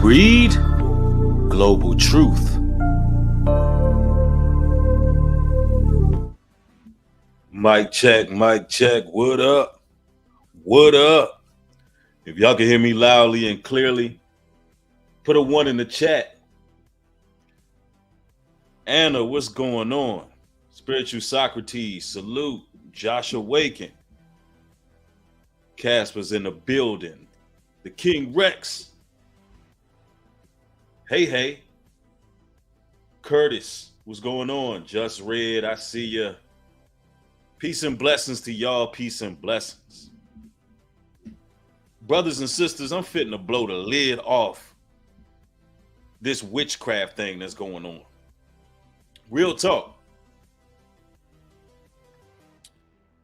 Creed, Global Truth. Mic check, what up? What up? If y'all can hear me loudly and clearly, put a 1 in the chat. Anna, what's going on? Spiritual Socrates, salute. Joshua Waken. Casper's in the building. The King Rex. Hey. Curtis, what's going on? Just Red, I see ya. Peace and blessings to y'all. Peace and blessings. Brothers and sisters, I'm fitting to blow the lid off this witchcraft thing that's going on. Real talk.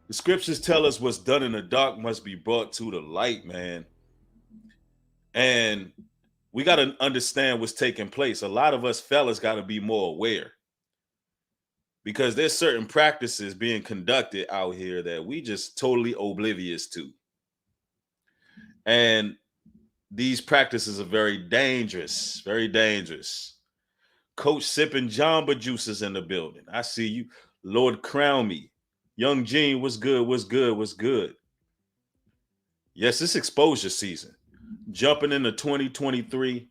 The scriptures tell us what's done in the dark must be brought to the light, man. And we got to understand what's taking place. A lot of us fellas got to be more aware, because there's certain practices being conducted out here that we just totally oblivious to. And these practices are very dangerous, very dangerous. Coach sipping Jamba juices in the building. I see you. Lord Crown Me. Young Gene, what's good? What's good? Yes, it's exposure season. Jumping into 2023.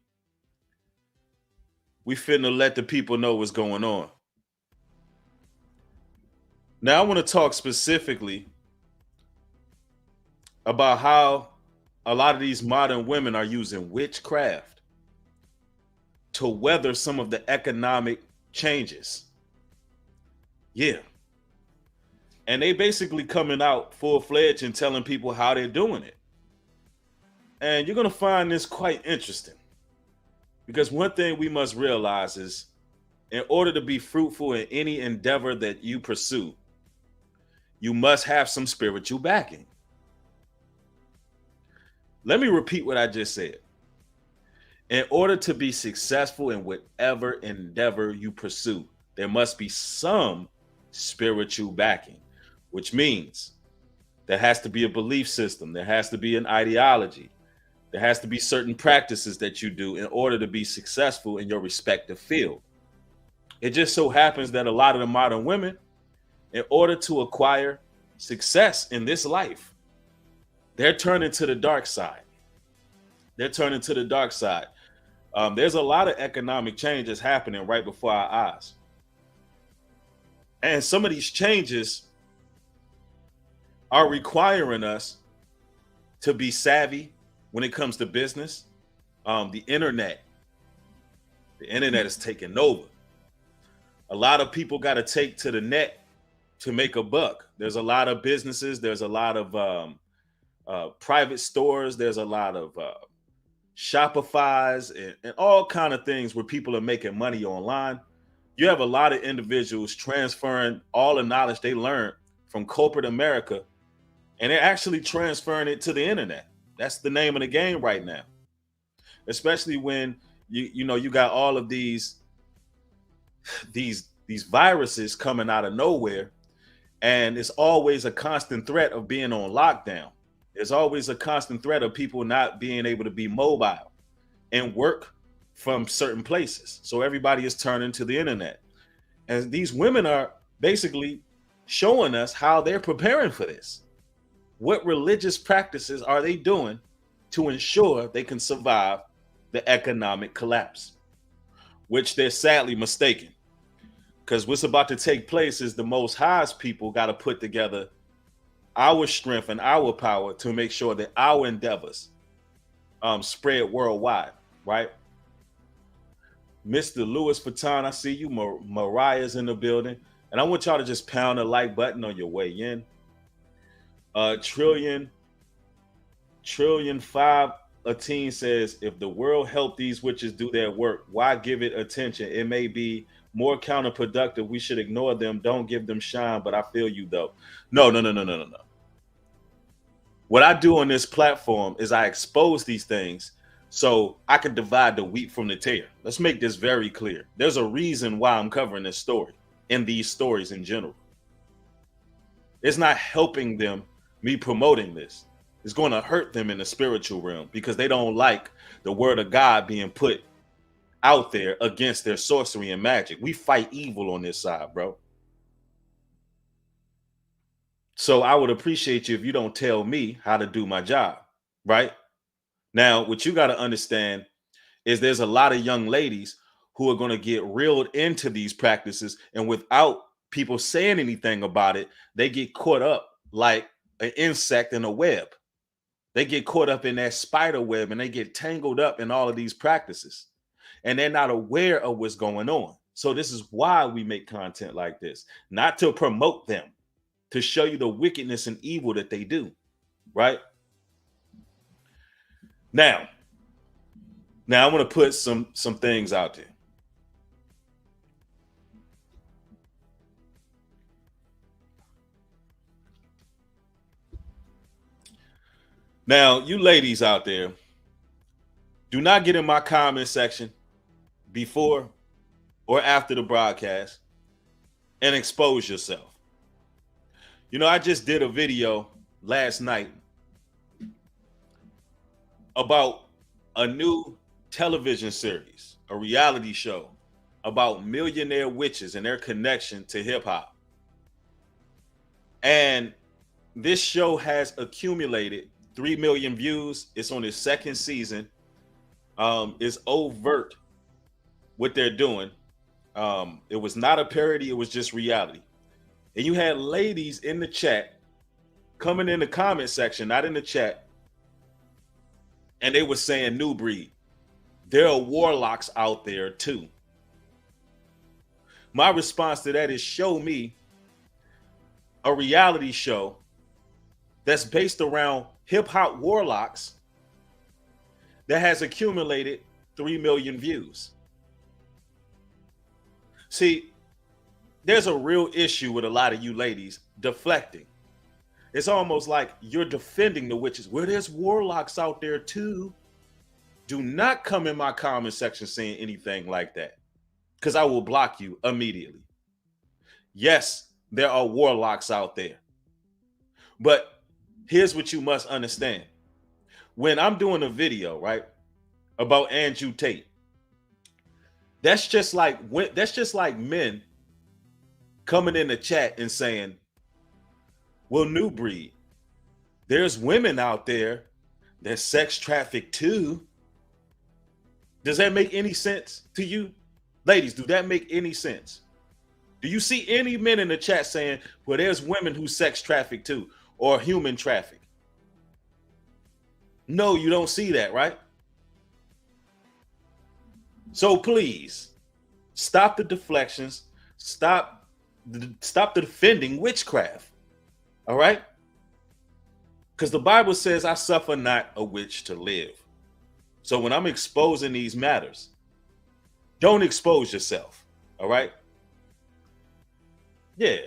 We finna let the people know what's going on. Now, I want to talk specifically about how a lot of these modern women are using witchcraft to weather some of the economic changes. Yeah. And they basically coming out full-fledged and telling people how they're doing it. And you're going to find this quite interesting, because one thing we must realize is, in order to be fruitful in any endeavor that you pursue, you must have some spiritual backing. Let me repeat what I just said. In order to be successful in whatever endeavor you pursue, there must be some spiritual backing, which means there has to be a belief system. There has to be an ideology. There has to be certain practices that you do in order to be successful in your respective field. It just so happens that a lot of the modern women, in order to acquire success in this life, they're turning to the dark side. There's a lot of economic changes happening right before our eyes. And some of these changes are requiring us to be savvy when it comes to business. The internet is taking over. A lot of people got to take to the net to make a buck. There's a lot of businesses. There's a lot of private stores. There's a lot of Shopify's and all kind of things where people are making money online. You have a lot of individuals transferring all the knowledge they learned from corporate America, and they're actually transferring it to the internet. That's the name of the game right now. Especially when you got all of these viruses coming out of nowhere, and it's always a constant threat of being on lockdown. There's always a constant threat of people not being able to be mobile and work from certain places. So everybody is turning to the internet. And these women are basically showing us how they're preparing for this. What religious practices are they doing to ensure they can survive the economic collapse, which they're sadly mistaken. Because what's about to take place is the Most High's people got to put together our strength and our power to make sure that our endeavors spread worldwide, right? Mr. Louis Vuitton, I see you. Mariah's in the building. And I want y'all to just pound the like button on your way in. Trillion 5 a teen says, if the world helped these witches do their work, why give it attention? It may be more counterproductive. We should ignore them. Don't give them shine. But I feel you though. No. What I do on this platform is I expose these things so I can divide the wheat from the tare. Let's make this very clear. There's a reason why I'm covering this story and these stories in general. It's not helping them, me promoting this. It's going to hurt them in the spiritual realm because they don't like the word of God being put out there against their sorcery and magic. We fight evil on this side, bro. So I would appreciate you if you don't tell me how to do my job, right? Now, what you got to understand is there's a lot of young ladies who are going to get reeled into these practices, and without people saying anything about it, they get caught up like an insect in a web. They get caught up in that spider web and they get tangled up in all of these practices, and they're not aware of what's going on. So this is why we make content like this, not to promote them, to show you the wickedness and evil that they do, right? Now I want to put some things out there. Now, you ladies out there, do not get in my comment section before or after the broadcast and expose yourself. You know, I just did a video last night about a new television series, a reality show about millionaire witches and their connection to hip hop. And this show has accumulated 3 million views. It's on its second season. It's overt what they're doing. It was not a parody, it was just reality. And you had ladies in the chat coming in the comment section, not in the chat, and they were saying new breed. There are warlocks out there too. My response to that is, show me a reality show that's based around hip hop warlocks that has accumulated 3 million views. See, there's a real issue with a lot of you ladies deflecting. It's almost like you're defending the witches. Well, there's warlocks out there too. Do not come in my comment section saying anything like that, because I will block you immediately. Yes, there are warlocks out there. But here's what you must understand. When I'm doing a video, right, about Andrew Tate, that's just like men coming in the chat and saying, well, new breed, there's women out there that sex traffic too. Does that make any sense to you? Ladies, do that make any sense? Do you see any men in the chat saying, well, there's women who sex traffic too, or human traffic? No, you don't see that, right? So please, stop the deflections. Stop the defending witchcraft. All right? Because the Bible says, I suffer not a witch to live. So when I'm exposing these matters, don't expose yourself. All right? Yeah.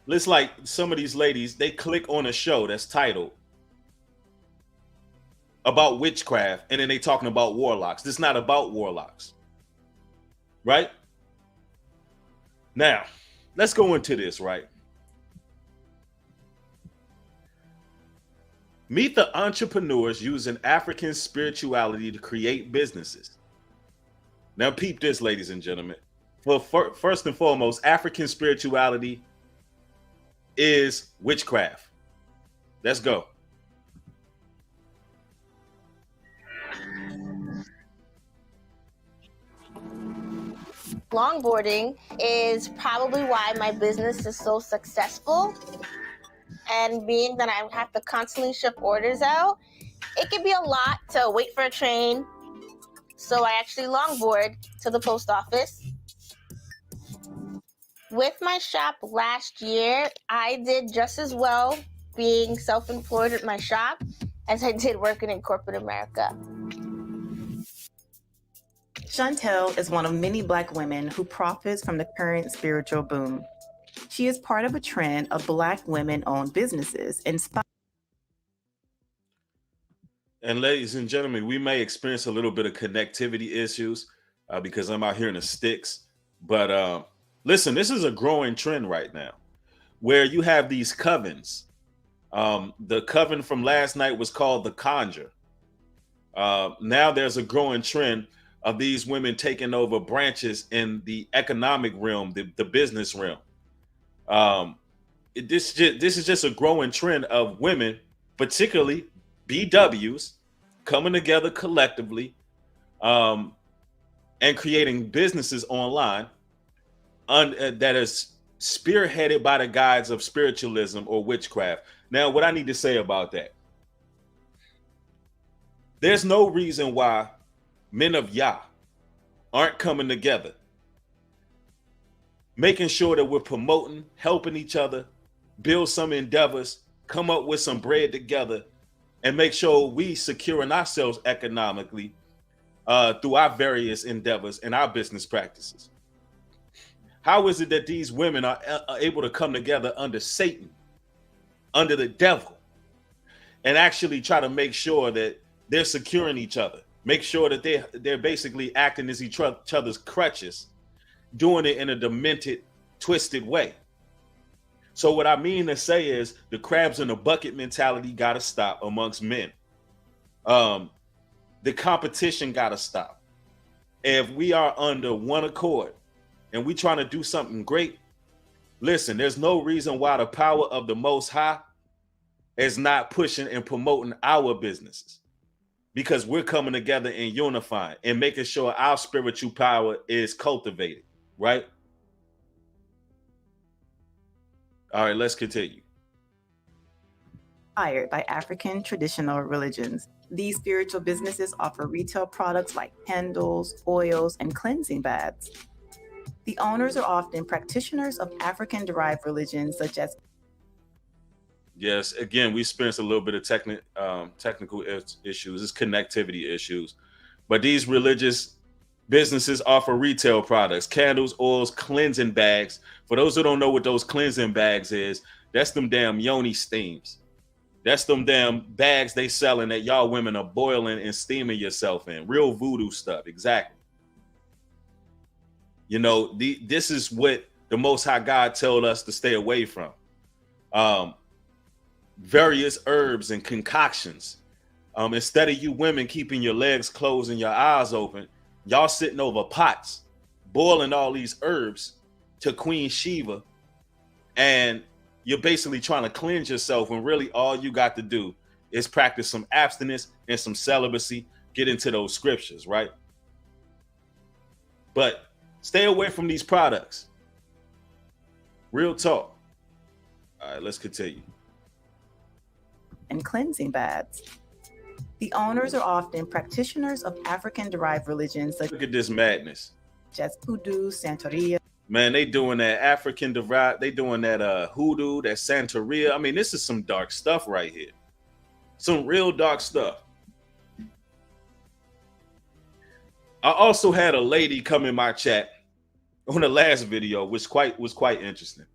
It's like some of these ladies, they click on a show that's titled about witchcraft, and then they talking about warlocks. This is not about warlocks. Right? Now, let's go into this, right? Meet the entrepreneurs using African spirituality to create businesses. Now, peep this, ladies and gentlemen. Well, first and foremost, African spirituality is witchcraft. Let's go. Longboarding is probably why my business is so successful. And being that I have to constantly ship orders out, it can be a lot to wait for a train. So I actually longboard to the post office. With my shop last year, I did just as well being self-employed at my shop as I did working in corporate America. Chantel is one of many Black women who profits from the current spiritual boom. She is part of a trend of Black women-owned businesses. And ladies and gentlemen, we may experience a little bit of connectivity issues because I'm out here in the sticks. But listen, this is a growing trend right now where you have these covens The coven from last night was called the Conjure. Now there's a growing trend of these women taking over branches in the economic realm, the business realm. Um, this is just a growing trend of women, particularly BWs, coming together collectively, um, and creating businesses online that is spearheaded by the guides of spiritualism or witchcraft. Now, what I need to say about that, there's no reason why men of Yah aren't coming together, making sure that we're promoting, helping each other, build some endeavors, come up with some bread together, and make sure we securing ourselves economically through our various endeavors and our business practices. How is it that these women are able to come together under Satan, under the devil, and actually try to make sure that they're securing each other, make sure that they're basically acting as each other's crutches, doing it in a demented, twisted way? So what I mean to say is the crabs in the bucket mentality got to stop amongst men. The competition got to stop. If we are under one accord and we trying to do something great, listen, there's no reason why the power of the Most High is not pushing and promoting our businesses, because we're coming together and unifying and making sure our spiritual power is cultivated, right? All right, let's continue. Inspired by African traditional religions, these spiritual businesses offer retail products like candles, oils, and cleansing baths. The owners are often practitioners of African-derived religions such as... Yes, again, we experienced a little bit of technical issues, it's connectivity issues. But these religious businesses offer retail products, candles, oils, cleansing bags. For those who don't know what those cleansing bags is, that's them damn yoni steams. That's them damn bags they selling that y'all women are boiling and steaming yourself in. Real voodoo stuff, exactly. You know, this is what the Most High God told us to stay away from. Various herbs and concoctions. Instead of you women keeping your legs closed and your eyes open, y'all sitting over pots, boiling all these herbs to Queen Shiva, and you're basically trying to cleanse yourself when really all you got to do is practice some abstinence and some celibacy, get into those scriptures, right? But stay away from these products. Real talk. All right, let's continue. And cleansing baths. The owners are often practitioners of African-derived religions such Look at this madness. as hoodoo, Santeria. Man, they doing that African-derived, they doing that hoodoo, that Santeria. I mean, this is some dark stuff right here. Some real dark stuff. I also had a lady come in my chat on the last video, which was quite interesting.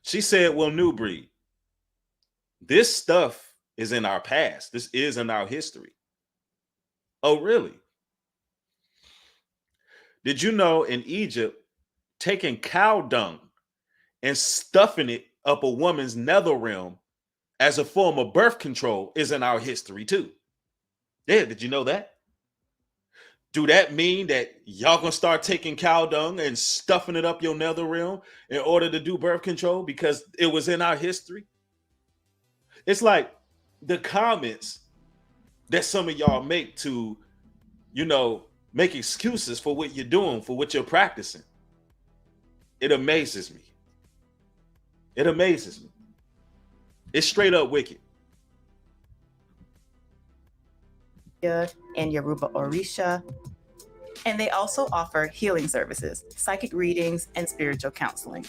She said, well, New Breed, this stuff is in our past. This is in our history. Oh, really? Did you know in Egypt, taking cow dung and stuffing it up a woman's nether realm as a form of birth control is in our history too? Yeah, did you know that? Do that mean that y'all gonna start taking cow dung and stuffing it up your nether realm in order to do birth control because it was in our history? It's like the comments that some of y'all make to, you know, make excuses for what you're doing, for what you're practicing. It amazes me. It amazes me. It's straight up wicked. And Yoruba Orisha. And they also offer healing services, psychic readings, and spiritual counseling.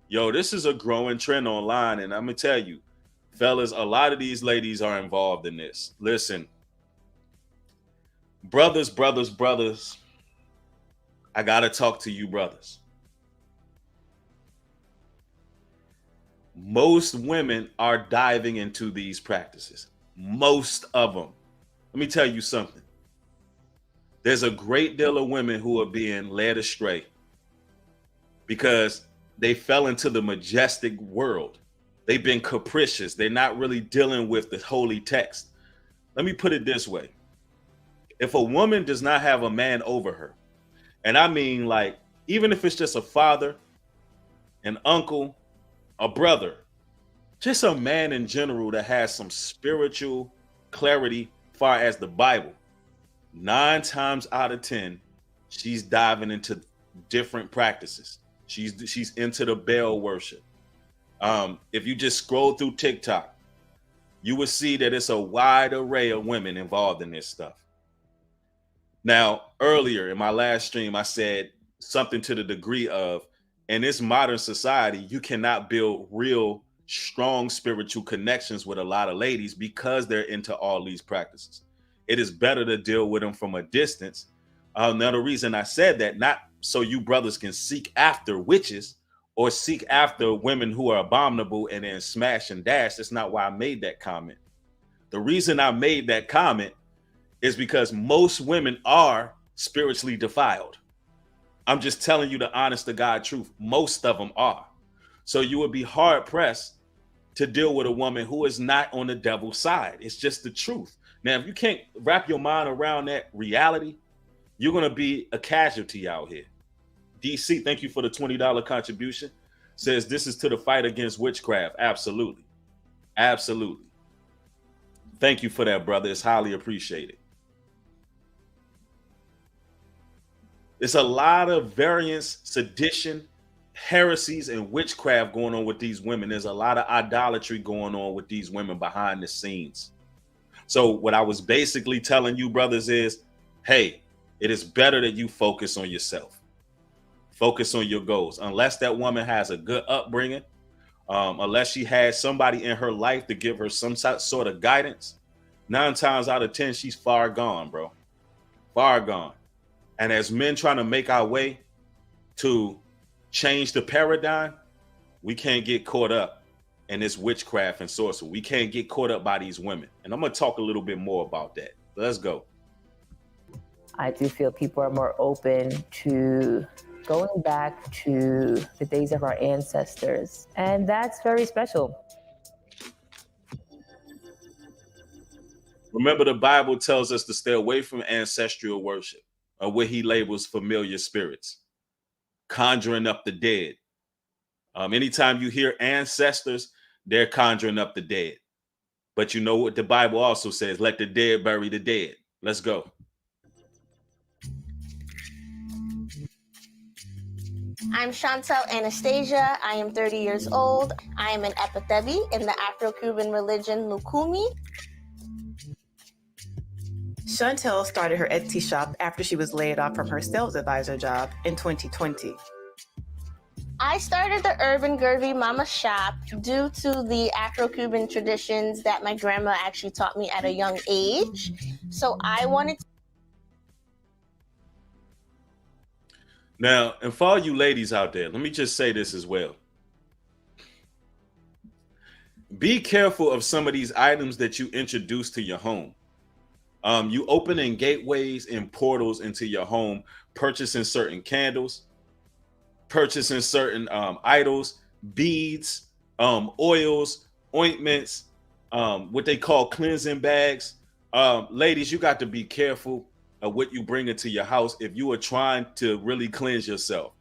Yo, this is a growing trend online, and I'm gonna tell you, fellas, a lot of these ladies are involved in this. Listen, brothers, I gotta talk to you brothers. Most women are diving into these practices. Most of them. Let me tell you something. There's a great deal of women who are being led astray because they fell into the majestic world. They've been capricious. They're not really dealing with the holy text. Let me put it this way. If a woman does not have a man over her, and I mean like, even if it's just a father, an uncle, a brother, just a man in general that has some spiritual clarity far as the Bible, 9 times out of 10, she's diving into different practices. She's into the Baal worship. If you just scroll through TikTok, you will see that it's a wide array of women involved in this stuff. Now, earlier in my last stream, I said something to the degree of, in this modern society, you cannot build real strong spiritual connections with a lot of ladies because they're into all these practices. It is better to deal with them from a distance. Now, the reason I said that, not so you brothers can seek after witches or seek after women who are abominable and then smash and dash. That's not why I made that comment. The reason I made that comment is because most women are spiritually defiled. I'm just telling you the honest to God truth. Most of them are. So you would be hard pressed to deal with a woman who is not on the devil's side. It's just the truth. Now, if you can't wrap your mind around that reality, you're going to be a casualty out here. DC, thank you for the $20 contribution. Says this is to the fight against witchcraft. Absolutely. Absolutely. Thank you for that, brother. It's highly appreciated. There's a lot of variance, sedition, heresies, and witchcraft going on with these women. There's a lot of idolatry going on with these women behind the scenes. So what I was basically telling you, brothers, is, hey, it is better that you focus on yourself. Focus on your goals. Unless that woman has a good upbringing, unless she has somebody in her life to give her some sort of guidance, 9 times out of 10, she's far gone, bro. Far gone. And as men trying to make our way to change the paradigm, we can't get caught up in this witchcraft and sorcery. We can't get caught up by these women. And I'm going to talk a little bit more about that. Let's go. I do feel people are more open to going back to the days of our ancestors. And that's very special. Remember, the Bible tells us to stay away from ancestral worship, or what he labels familiar spirits, conjuring up the dead. Anytime you hear ancestors, they're conjuring up the dead. But you know what the Bible also says? Let the dead bury the dead. Let's go. I'm Chantel Anastasia. I am 30 years old. I am an epithebi in the Afro-Cuban religion Lukumi. Chantel started her Etsy shop after she was laid off from her sales advisor job in 2020. I started the Urban Gervy Mama shop due to the Afro-Cuban traditions that my grandma actually taught me at a young age. So I wanted to. Now, and for all you ladies out there, let me just say this as well. Be careful of some of these items that you introduce to your home. You opening gateways and portals into your home, purchasing certain candles, purchasing certain idols, beads, oils, ointments, what they call cleansing bags. Ladies, you got to be careful of what you bring into your house if you are trying to really cleanse yourself.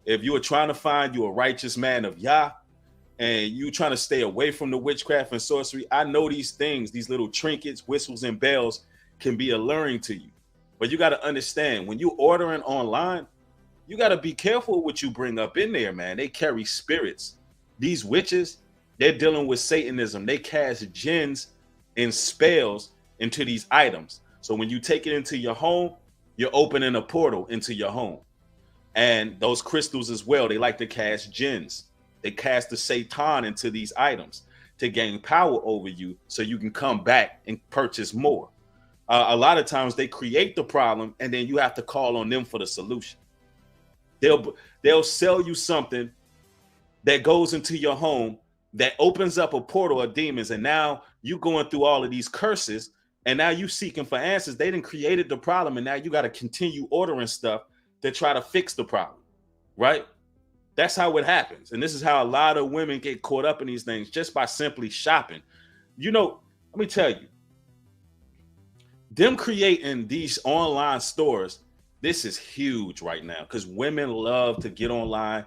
If you are trying to find you a righteous man of Yah, and you trying to stay away from the witchcraft and sorcery, I know these things, these little trinkets, whistles, and bells can be alluring to you. But you got to understand, when you ordering online, you got to be careful what you bring up in there, man. They carry spirits. These witches, they're dealing with Satanism. They cast jinns and spells into these items. So when you take it into your home, you're opening a portal into your home. And those crystals as well, they like to cast jinns. They cast the Satan into these items to gain power over you so you can come back and purchase more. A lot of times they create the problem and then you have to call on them for the solution. They'll sell you something that goes into your home that opens up a portal of demons, and now you going through all of these curses, and now you seeking for answers. They done created the problem, and now you got to continue ordering stuff to try to fix the problem, right? That's how it happens. And this is how a lot of women get caught up in these things, just by simply shopping. You know, let me tell you, them creating these online stores, this is huge right now, because women love to get online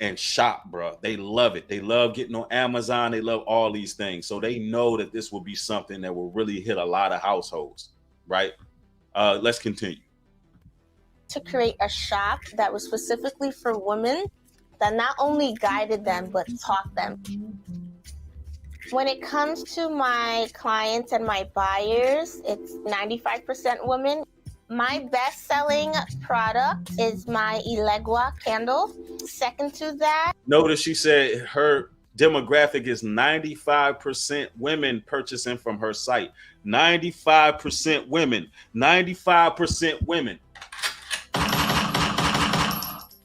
and shop, bro. They love it. They love getting on Amazon. They love all these things. So they know that this will be something that will really hit a lot of households, right? Let's continue. To create a shop that was specifically for women, that not only guided them but taught them. When it comes to my clients and my buyers, it's 95% women. My best-selling product is my Ilegua candle. Second to that, Notice she said her demographic is 95% women purchasing from her site. 95% women. 95% women.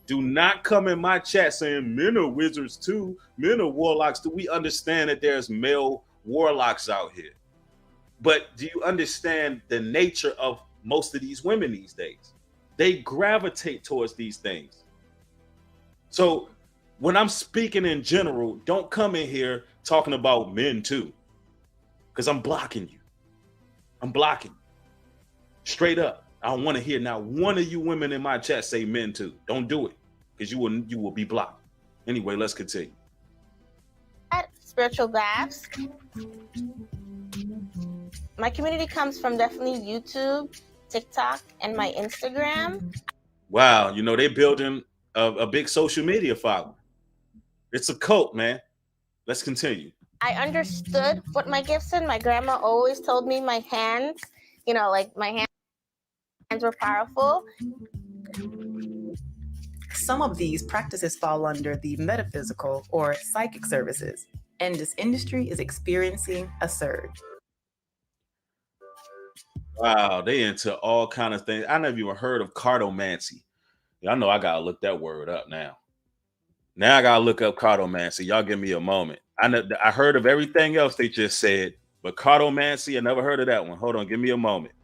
Do not come in my chat saying men are wizards too, men are warlocks too. We understand that there's male warlocks out here. But do you understand the nature of most of these women these days? They gravitate towards these things. So when I'm speaking in general, don't come in here talking about men too, because I'm blocking you. I'm blocking you. Straight up. I don't want to hear now one of you women in my chat say men too. Don't do it, because you will be blocked. Anyway, let's continue. Spiritual baths. My community comes from definitely YouTube, TikTok, and my Instagram. Wow, you know, they're building a big social media following. It's a cult, man. Let's continue. I understood what my gifts in. My grandma always told me my hands, like my hands were powerful. Some of these practices fall under the metaphysical or psychic services, and this industry is experiencing a surge. Wow, they into all kind of things. I never even heard of cartomancy. Y'all know I gotta look that word up now. Now I gotta look up cartomancy. Y'all give me a moment. I heard of everything else they just said, but cartomancy, I never heard of that one. Hold on, give me a moment.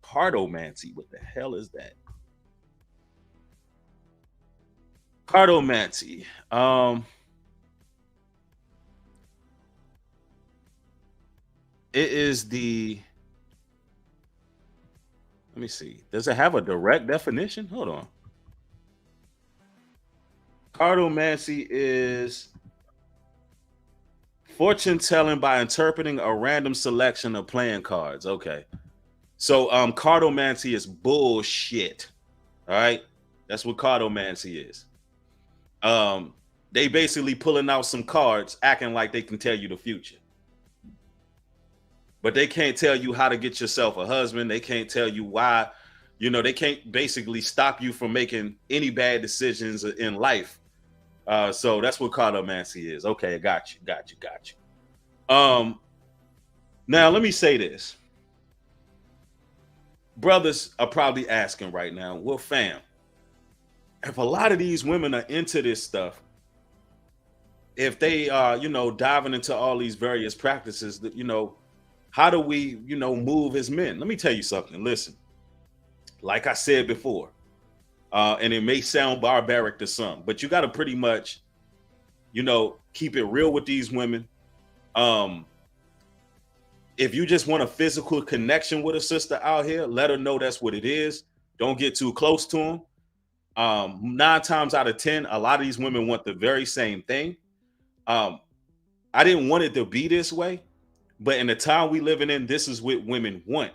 Cartomancy, what the hell is that? Cartomancy. It is the, let me see. Does it have a direct definition? Hold on. Cartomancy is fortune telling by interpreting a random selection of playing cards. Okay. So cartomancy is bullshit. All right. That's what cartomancy is. They basically pulling out some cards, acting like they can tell you the future. But they can't tell you how to get yourself a husband. They can't tell you why, they can't basically stop you from making any bad decisions in life. So that's what cartomancy is. Okay, got you. Now let me say this. Brothers are probably asking right now, well, fam, if a lot of these women are into this stuff, if they are, diving into all these various practices, that, how do we, move as men? Let me tell you something. Listen, like I said before, and it may sound barbaric to some, but you got to pretty much, keep it real with these women. If you just want a physical connection with a sister out here, let her know that's what it is. Don't get too close to them. 9 times out of 10, a lot of these women want the very same thing. I didn't want it to be this way, but in the time we living in, this is what women want.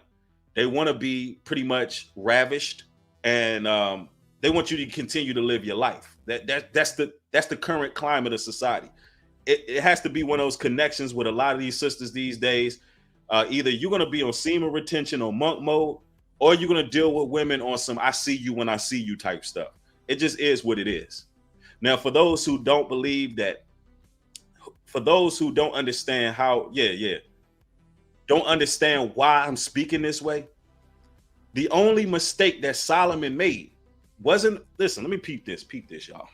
They want to be pretty much ravished, and they want you to continue to live your life. That's the current climate of society. It has to be one of those connections with a lot of these sisters these days. Either you're going to be on semen retention or monk mode, or you're going to deal with women on some I see you when I see you type stuff. It just is what it is. Now, for those who don't believe that, for those who don't understand how, don't understand why I'm speaking this way, the only mistake that Solomon made wasn't, listen, let me peep this, y'all.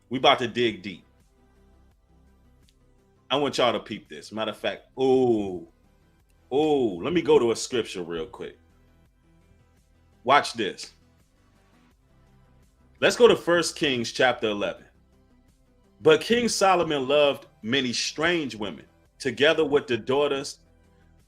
We about to dig deep. I want y'all to peep this. Matter of fact, let me go to a scripture real quick. Watch this. Let's go to 1 Kings chapter 11. But King Solomon loved many strange women, together with the daughters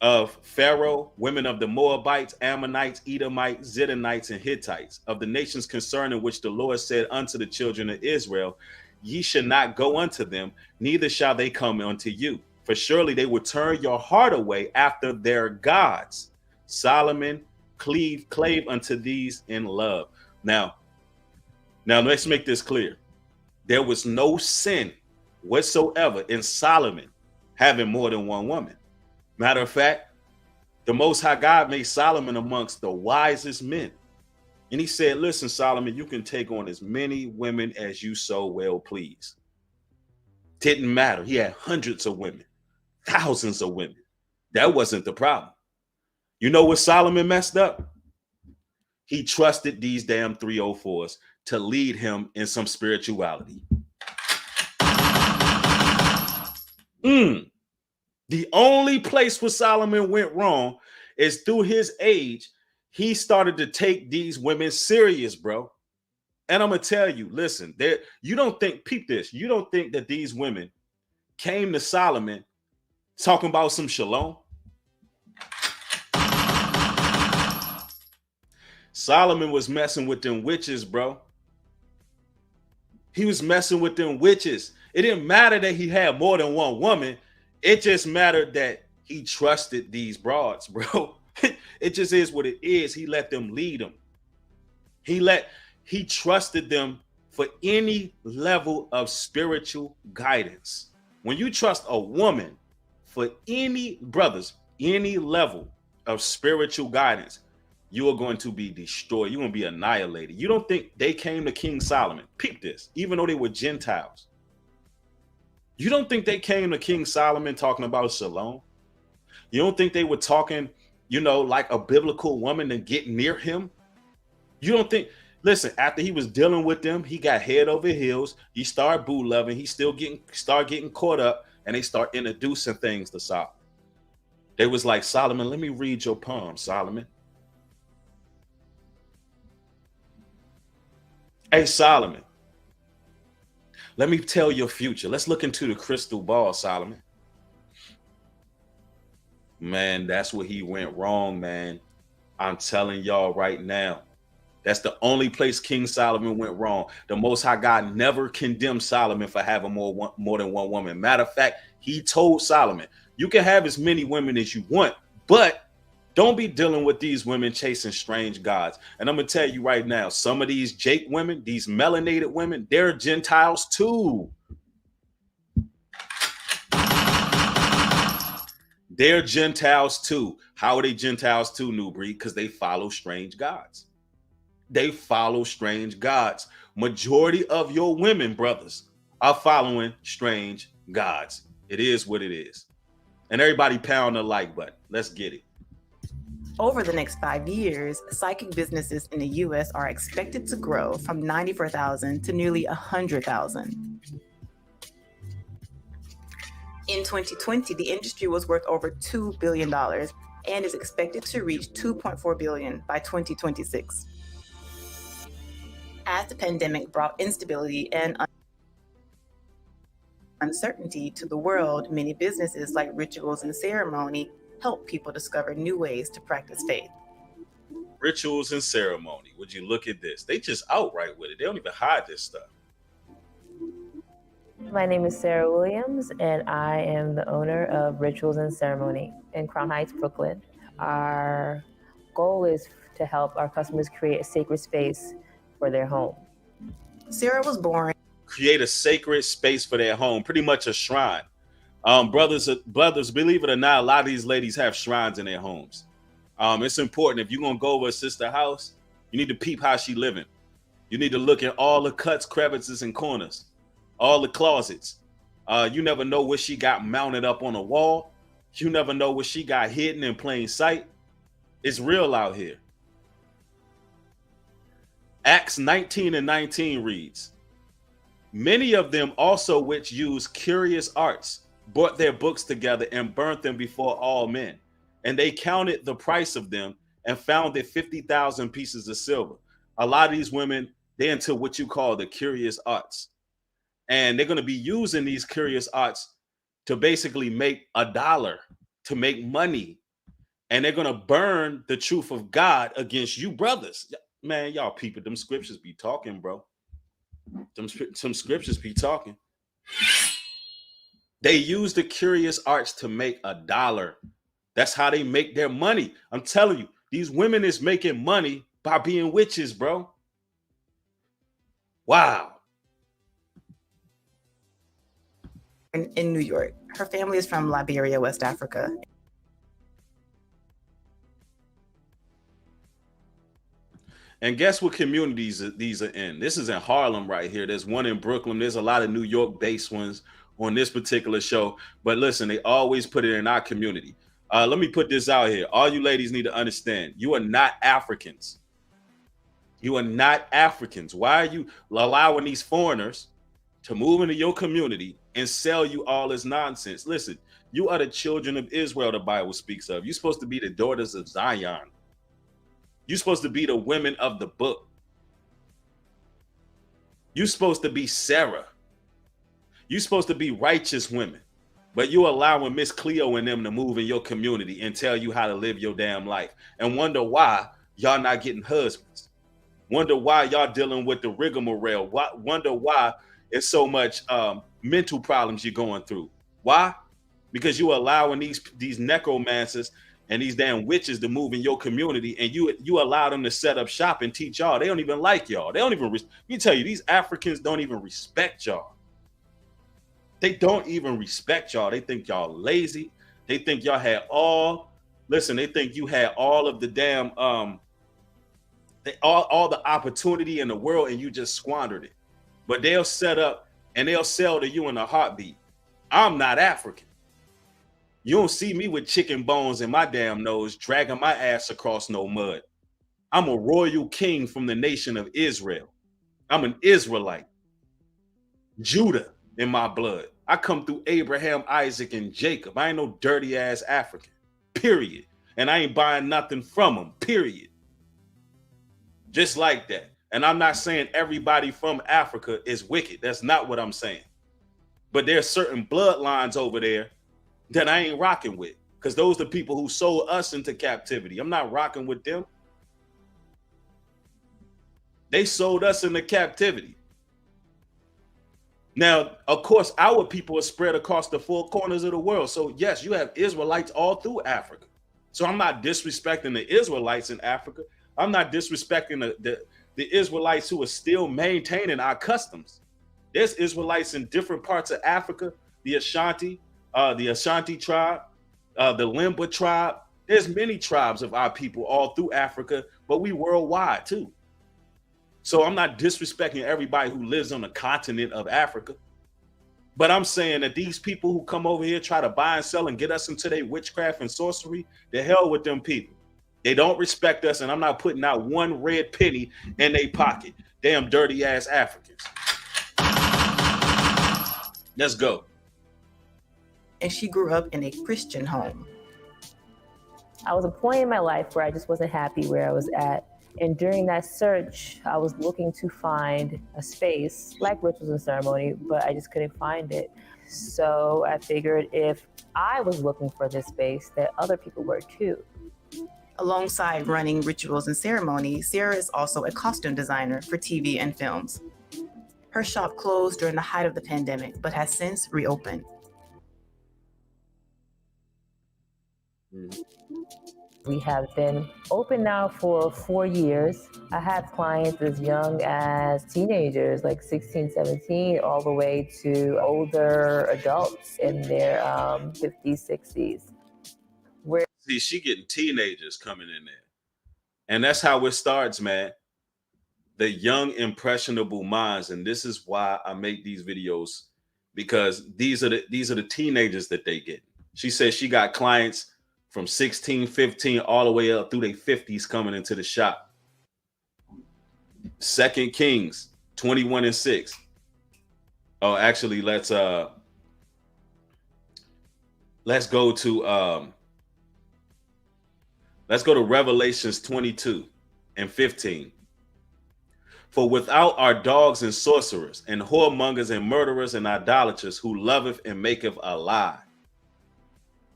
of Pharaoh, women of the Moabites, Ammonites, Edomites, Zidonites, and Hittites, of the nations concerning which the Lord said unto the children of Israel, ye shall not go unto them, neither shall they come unto you. For surely they will turn your heart away after their gods. Solomon clave unto these in love. Now let's make this clear. There was no sin whatsoever in Solomon having more than one woman. Matter of fact, the Most High God made Solomon amongst the wisest men. And he said, listen, Solomon, you can take on as many women as you so well please. Didn't matter. He had hundreds of women, thousands of women. That wasn't the problem. You know what Solomon messed up? He trusted these damn 304s to lead him in some spirituality. The only place where Solomon went wrong is through his age. He started to take these women serious, bro. And I'm going to tell you, listen, you don't think, peep this, you don't think that these women came to Solomon talking about some shalom? Solomon was messing with them witches, bro. He was messing with them witches. It didn't matter that he had more than one woman. It just mattered that he trusted these broads, bro. It just is what it is. He let them lead him. He trusted them for any level of spiritual guidance. When you trust a woman for any level of spiritual guidance, you are going to be destroyed. You're going to be annihilated. You don't think they came to King Solomon? Peep this, even though they were Gentiles. You don't think they came to King Solomon talking about shalom? You don't think they were talking, like a biblical woman to get near him? You don't think, listen, after he was dealing with them, he got head over heels. He started boo loving. He still getting caught up, and they start introducing things to Solomon. They was like, Solomon, let me read your poem, Solomon. Hey, Solomon, let me tell your future. Let's look into the crystal ball, Solomon. Man, that's where he went wrong, man. I'm telling y'all right now. That's the only place King Solomon went wrong. The Most High God never condemned Solomon for having more than one woman. Matter of fact, he told Solomon, you can have as many women as you want, but don't be dealing with these women chasing strange gods. And I'm going to tell you right now, some of these Jake women, these melanated women, they're Gentiles too. They're Gentiles too. How are they Gentiles too, New Breed? Because they follow strange gods. They follow strange gods. Majority of your women, brothers, are following strange gods. It is what it is. And everybody pound the like button. Let's get it. Over the next 5 years, psychic businesses in the U.S. are expected to grow from 94,000 to nearly 100,000. In 2020, the industry was worth over $2 billion and is expected to reach $2.4 billion by 2026. As the pandemic brought instability and uncertainty to the world, many businesses like Rituals and Ceremony help people discover new ways to practice faith. Rituals and Ceremony. Would you look at this? They just outright with it. They don't even hide this stuff. My name is Sarah Williams, and I am the owner of Rituals and Ceremony in Crown Heights, Brooklyn. Our goal is to help our customers create a sacred space for their home. Sarah was born. Create a sacred space for their home, pretty much a shrine. Brothers, believe it or not, a lot of these ladies have shrines in their homes. It's important. If you're going to go over a sister's house, you need to peep how she living. You need to look at all the cuts, crevices, and corners, all the closets. You never know what she got mounted up on a wall. You never know what she got hidden in plain sight. It's real out here. Acts 19:19 reads, many of them also which used curious arts brought their books together and burnt them before all men. And they counted the price of them and founded 50,000 pieces of silver. A lot of these women, they're into what you call the curious arts. And they're going to be using these curious arts to basically make a dollar, to make money. And they're going to burn the truth of God against you brothers. Man, y'all people, them scriptures be talking, bro. Some scriptures be talking. They use the curious arts to make a dollar. That's how they make their money. I'm telling you, these women is making money by being witches, bro. Wow. In New York. Her family is from Liberia, West Africa. And guess what communities these are in? This is in Harlem right here. There's one in Brooklyn. There's a lot of New York-based ones on this particular show. But listen, they always put it in our community. Let me put this out here. All you ladies need to understand, you are not Africans. You are not Africans. Why are you allowing these foreigners to move into your community and sell you all this nonsense? Listen, you are the children of Israel, the Bible speaks of. You're supposed to be the daughters of Zion. You're supposed to be the women of the book. You're supposed to be Sarah. You're supposed to be righteous women. But you allowing Miss Cleo and them to move in your community and tell you how to live your damn life. And wonder why y'all not getting husbands. Wonder why y'all dealing with the rigmarole. Wonder why it's so much mental problems you're going through. Why? Because you allowing these necromancers and these damn witches to move in your community, and you allow them to set up shop and teach y'all. They don't even like y'all. They don't even. Let me tell you, these Africans don't even respect y'all. They don't even respect y'all. They think y'all lazy. They think y'all had all. Listen, they think you had all of the damn all the opportunity in the world, and you just squandered it. But they'll set up and they'll sell to you in a heartbeat. I'm not African. You don't see me with chicken bones in my damn nose, dragging my ass across no mud. I'm a royal king from the nation of Israel. I'm an Israelite. Judah in my blood. I come through Abraham, Isaac, and Jacob. I ain't no dirty ass African, period. And I ain't buying nothing from them, period. Just like that. And I'm not saying everybody from Africa is wicked. That's not what I'm saying. But there's certain bloodlines over there that I ain't rocking with, because those are the people who sold us into captivity. I'm not rocking with them. They sold us into captivity. Now, of course, our people are spread across the four corners of the world. So yes, you have Israelites all through Africa. So I'm not disrespecting the Israelites in Africa. I'm not disrespecting the Israelites who are still maintaining our customs. There's Israelites in different parts of Africa, the Ashanti tribe, the Limba tribe. There's many tribes of our people all through Africa, but we worldwide too. So I'm not disrespecting everybody who lives on the continent of Africa. But I'm saying that these people who come over here, try to buy and sell and get us into their witchcraft and sorcery, the hell with them people. They don't respect us, and I'm not putting out one red penny in their pocket. Damn dirty ass Africans. Let's go. And she grew up in a Christian home. I was a point in my life where I just wasn't happy where I was at. And during that search, I was looking to find a space like Rituals and Ceremony, but I just couldn't find it. So I figured if I was looking for this space, that other people were too. Alongside running Rituals and Ceremony, Sarah is also a costume designer for TV and films. Her shop closed during the height of the pandemic, but has since reopened. We have been open now for 4 years. I have clients as young as teenagers, like 16, 17, all the way to older adults in their 50s, 60s. See, she getting teenagers coming in there. And that's how it starts, man. The young, impressionable minds. And this is why I make these videos, because these are the teenagers that they get. She says she got clients from 16, 15, all the way up through their 50s coming into the shop. 2 Kings 21:6. Oh, actually, let's go to Let's go to Revelations 22 and 15. For without are dogs and sorcerers and whoremongers and murderers and idolaters who loveth and maketh a lie.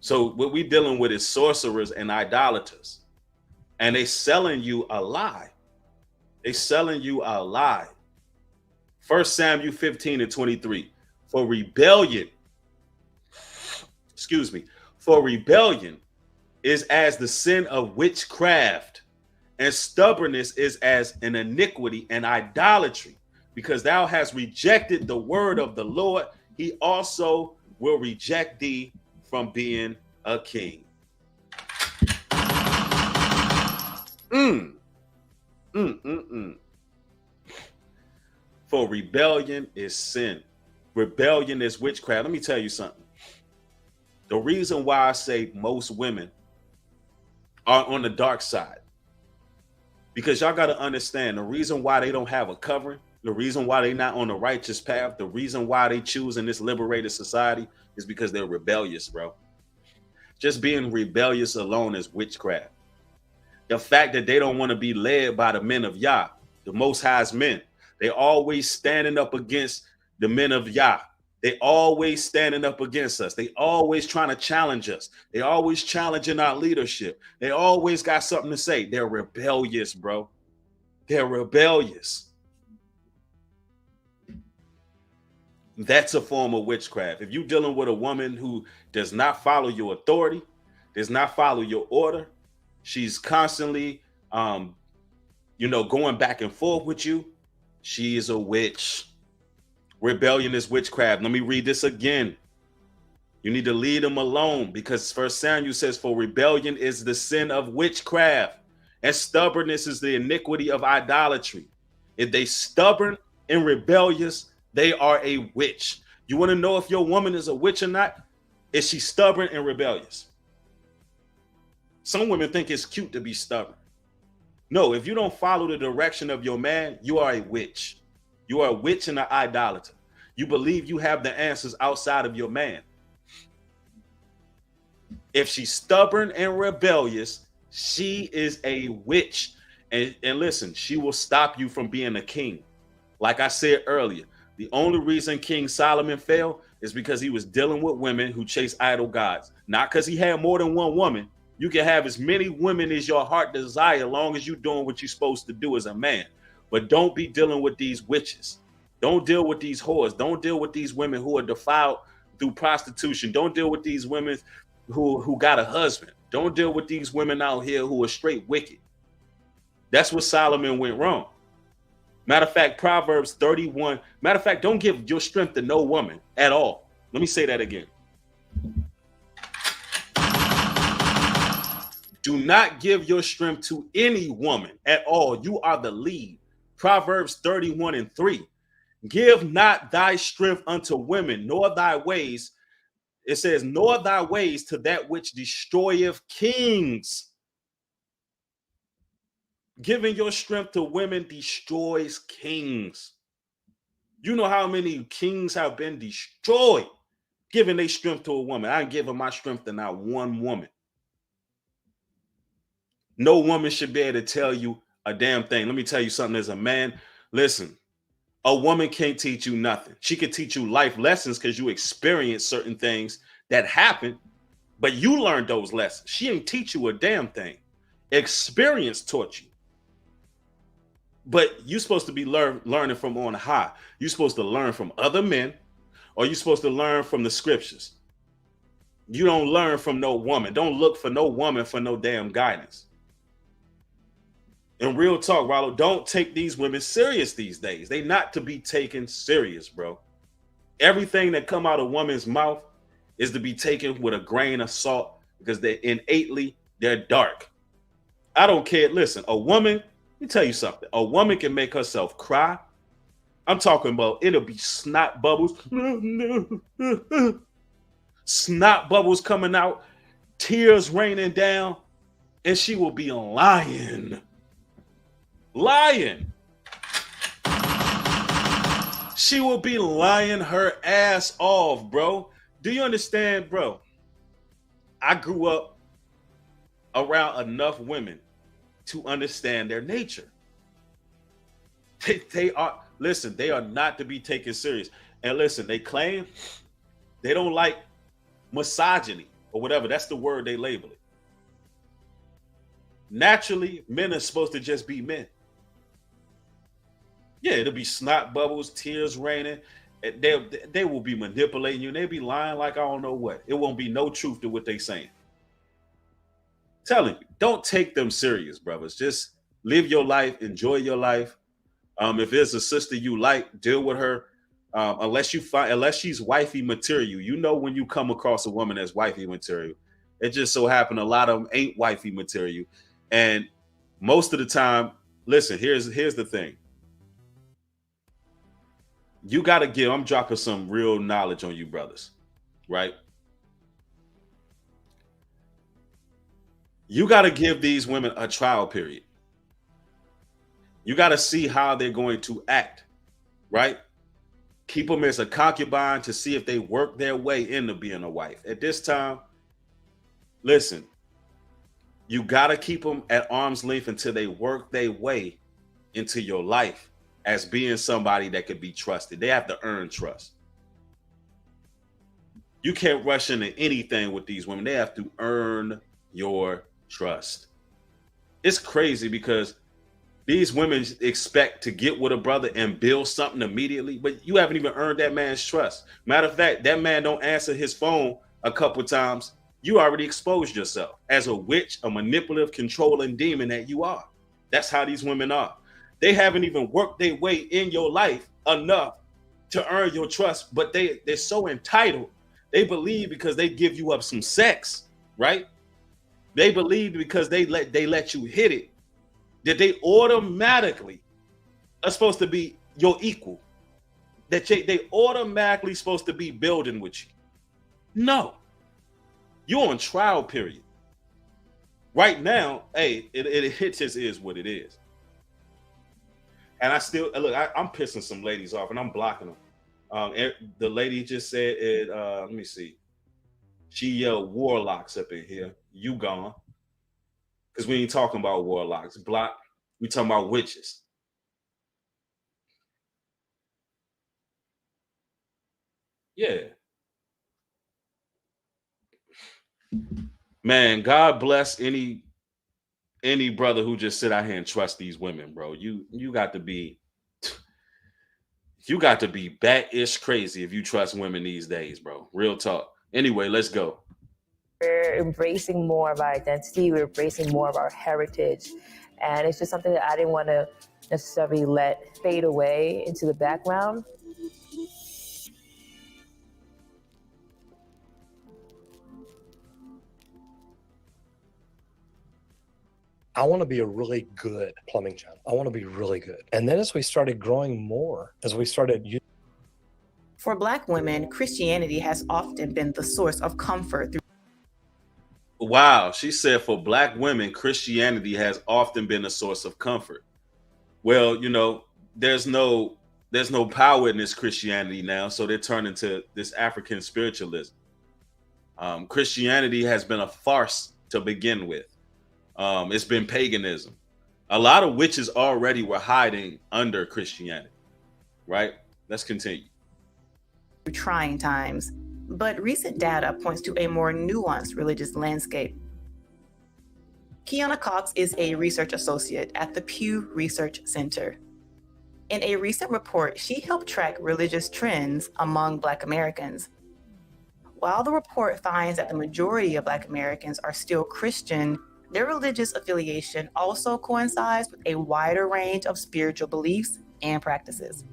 So what we dealing with is sorcerers and idolaters. And they selling you a lie. They selling you a lie. 1 Samuel 15 and 23. For rebellion is as the sin of witchcraft, and stubbornness is as an iniquity and idolatry. Because thou hast rejected the word of the Lord, he also will reject thee from being a king. For rebellion is sin. Rebellion is witchcraft. Let me tell you something. The reason why I say most women are on the dark side, because y'all got to understand the reason why they don't have a covering, the reason why they're not on the righteous path, the reason why they choose in this liberated society is because they're rebellious, bro. Just being rebellious alone is witchcraft. The fact that they don't want to be led by the men of Yah, the Most High's men, they always standing up against the men of Yah. They always standing up against us. They always trying to challenge us. They always challenging our leadership. They always got something to say. They're rebellious, bro. They're rebellious. That's a form of witchcraft. If you're dealing with a woman who does not follow your authority, does not follow your order, she's constantly, going back and forth with you, she is a witch. Rebellion is witchcraft. Let me read this again. You need to leave them alone, because 1 Samuel says, for rebellion is the sin of witchcraft, and stubbornness is the iniquity of idolatry. If they stubborn and rebellious, they are a witch. You want to know if your woman is a witch or not? Is she stubborn and rebellious? Some women think it's cute to be stubborn. No, if you don't follow the direction of your man, you are a witch. You are a witch and an idolater. You believe you have the answers outside of your man. If she's stubborn and rebellious, she is a witch. And listen, she will stop you from being a king. Like I said earlier, the only reason King Solomon fell is because he was dealing with women who chase idol gods. Not because he had more than one woman. You can have as many women as your heart desire, as long as you're doing what you're supposed to do as a man. But don't be dealing with these witches. Don't deal with these whores. Don't deal with these women who are defiled through prostitution. Don't deal with these women who got a husband. Don't deal with these women out here who are straight wicked. That's what Solomon went wrong. Matter of fact, Proverbs 31. Matter of fact, don't give your strength to no woman at all. Let me say that again. Do not give your strength to any woman at all. You are the lead. Proverbs 31 and 3. Give not thy strength unto women, nor thy ways. It says, nor thy ways to that which destroyeth kings. Giving your strength to women destroys kings. You know how many kings have been destroyed giving their strength to a woman. I ain't giving my strength to not one woman. No woman should be able to tell you a damn thing. Let me tell you something as a man. Listen, a woman can't teach you nothing. She can teach you life lessons because you experience certain things that happen, but you learned those lessons. She ain't teach you a damn thing. Experience taught you. But you're supposed to be learning from on high. You're supposed to learn from other men, or you're supposed to learn from the scriptures. You don't learn from no woman. Don't look for no woman for no damn guidance. And real talk, Rollo, don't take these women serious these days. They not to be taken serious, bro. Everything that come out of a woman's mouth is to be taken with a grain of salt, because they're dark. I don't care. Listen, a woman, let me tell you something. A woman can make herself cry. I'm talking about it'll be snot bubbles. Snot bubbles coming out, tears raining down, and she will be lying. She will be lying her ass off, bro. Do you understand, bro? I grew up around enough women to understand their nature. They are, listen, they are not to be taken serious. And listen, they claim they don't like misogyny or whatever. That's the word they label it. Naturally, men are supposed to just be men. Yeah, it'll be snot bubbles, tears raining. They will be manipulating you. They'll be lying like I don't know what. It won't be no truth to what they saying. Telling you, don't take them serious, brothers. Just live your life, enjoy your life. If there's a sister you like, deal with her. Unless she's wifey material. You know when you come across a woman that's wifey material. It just so happened a lot of them ain't wifey material. And most of the time, listen, here's the thing. You got to give, I'm dropping some real knowledge on you, brothers, right? You got to give these women a trial period. You got to see how they're going to act, right? Keep them as a concubine to see if they work their way into being a wife. At this time, listen, you got to keep them at arm's length until they work their way into your life as being somebody that could be trusted. They have to earn trust. You can't rush into anything with these women. They have to earn your trust. It's crazy because these women expect to get with a brother and build something immediately, but you haven't even earned that man's trust. Matter of fact, that man don't answer his phone a couple times. You already exposed yourself as a witch, a manipulative, controlling demon that you are. That's how these women are. They haven't even worked their way in your life enough to earn your trust, but they're so entitled. They believe because they give you up some sex, right? They believe because they let you hit it, that they automatically are supposed to be your equal. That they automatically supposed to be building with you. No. You're on trial period. Right now, hey, it hits is what it is. And I still look. I'm pissing some ladies off, and I'm blocking them. The lady just said it. Let me see. She yelled warlocks up in here. You gone? Because we ain't talking about warlocks. Block. We talking about witches. Yeah. Man, God bless any brother who just sit out here and trust these women, bro. You got to be bat-ish crazy if you trust women these days, bro. Real talk. Anyway, let's go. We're embracing more of our identity. We're embracing more of our heritage. And it's just something that I didn't want to necessarily let fade away into the background. I want to be a really good plumbing channel. I want to be really good. And then as we started growing more, as we started using. For Black women, Christianity has often been the source of comfort through. Wow, she said for Black women, Christianity has often been a source of comfort. Well, you know, there's no power in this Christianity now, so they're turning to this African spiritualism. Christianity has been a farce to begin with. It's been paganism. A lot of witches already were hiding under Christianity, right? Let's continue. Trying times, but recent data points to a more nuanced religious landscape. Kiana Cox is a research associate at the Pew Research Center. In a recent report, she helped track religious trends among Black Americans. While the report finds that the majority of Black Americans are still Christian, their religious affiliation also coincides with a wider range of spiritual beliefs and practices.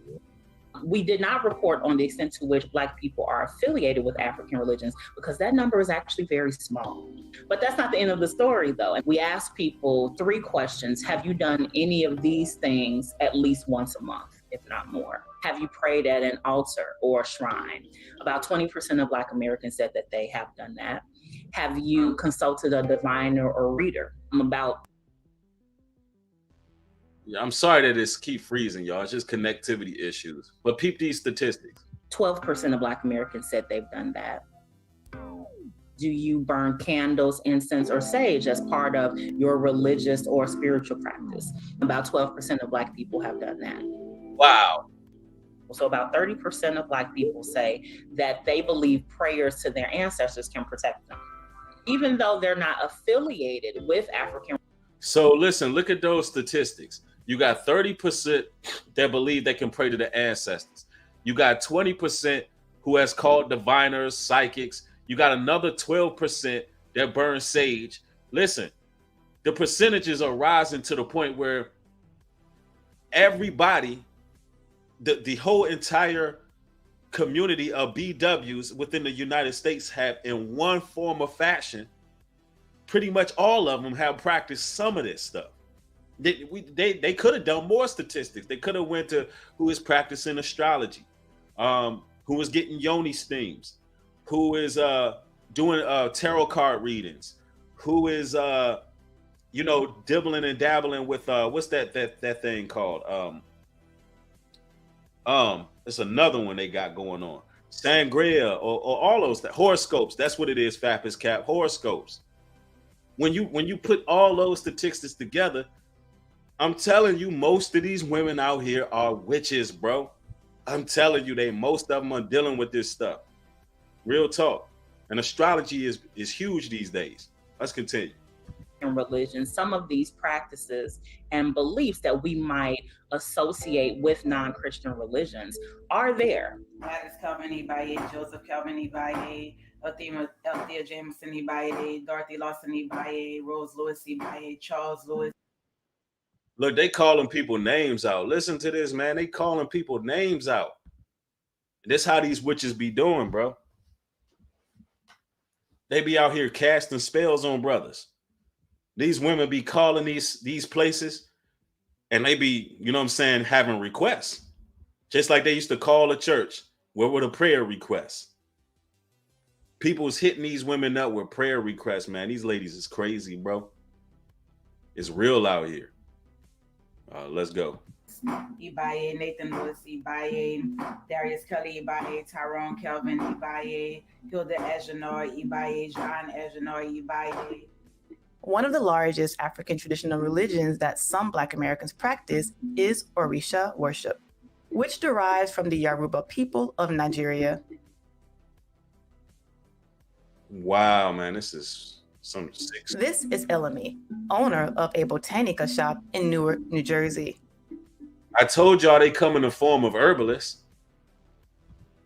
We did not report on the extent to which Black people are affiliated with African religions because that number is actually very small. But that's not the end of the story, though. We asked people 3 questions. Have you done any of these things at least once a month, if not more? Have you prayed at an altar or a shrine? About 20% of Black Americans said that they have done that. Have you consulted a diviner or reader? Yeah, I'm sorry that it's keep freezing, y'all. It's just connectivity issues. But peep these statistics. 12% of Black Americans said they've done that. Do you burn candles, incense, or sage as part of your religious or spiritual practice? About 12% of Black people have done that. Wow. So about 30% of Black people say that they believe prayers to their ancestors can protect them, even though they're not affiliated with African. So listen, look at those statistics. You got 30% that believe they can pray to the ancestors. You got 20% who has called diviners, psychics. You got another 12% that burn sage. Listen, the percentages are rising to the point where everybody, the whole entire community of BWs within the United States have, in one form or fashion, pretty much all of them have practiced some of this stuff. They could have done more statistics. They could have went to who is practicing astrology, who is getting yoni steams, who is doing tarot card readings, who is dibbling and dabbling with what's that thing called? It's another one they got going on. Sangria or all those horoscopes. That's what it is, Fapis Cap. Horoscopes. When you put all those statistics together, I'm telling you, most of these women out here are witches, bro. I'm telling you, most of them are dealing with this stuff. Real talk. And astrology is huge these days. Let's continue. Religion, some of these practices and beliefs that we might associate with non-Christian religions are there. Gladys Calvin Ibaye, Joseph Calvin Ibaye, Althea Jameson Ibaye, Dorothy Lawson Ibaye, Rose Lewis Ibaye, Charles Lewis. Look, they calling people names out. Listen to this, man. They calling people names out. This how these witches be doing, bro. They be out here casting spells on brothers. These women be calling these places, and they be, you know what I'm saying, having requests. Just like they used to call a church with a prayer request. People was hitting these women up with prayer requests, man. These ladies is crazy, bro. It's real out here. Let's go. Ibaye, Nathan Lewis Ibaye, Darius Kelly Ibaye, Tyrone Kelvin Ibaye, Hilda Ejanor Ibaye, John Ejanor Ibaye. One of the largest African traditional religions that some Black Americans practice is Orisha worship, which derives from the Yoruba people of Nigeria. Wow, man, this is some sick. This is Elami, owner of a botanica shop in Newark, New Jersey. I told y'all they come in the form of herbalists.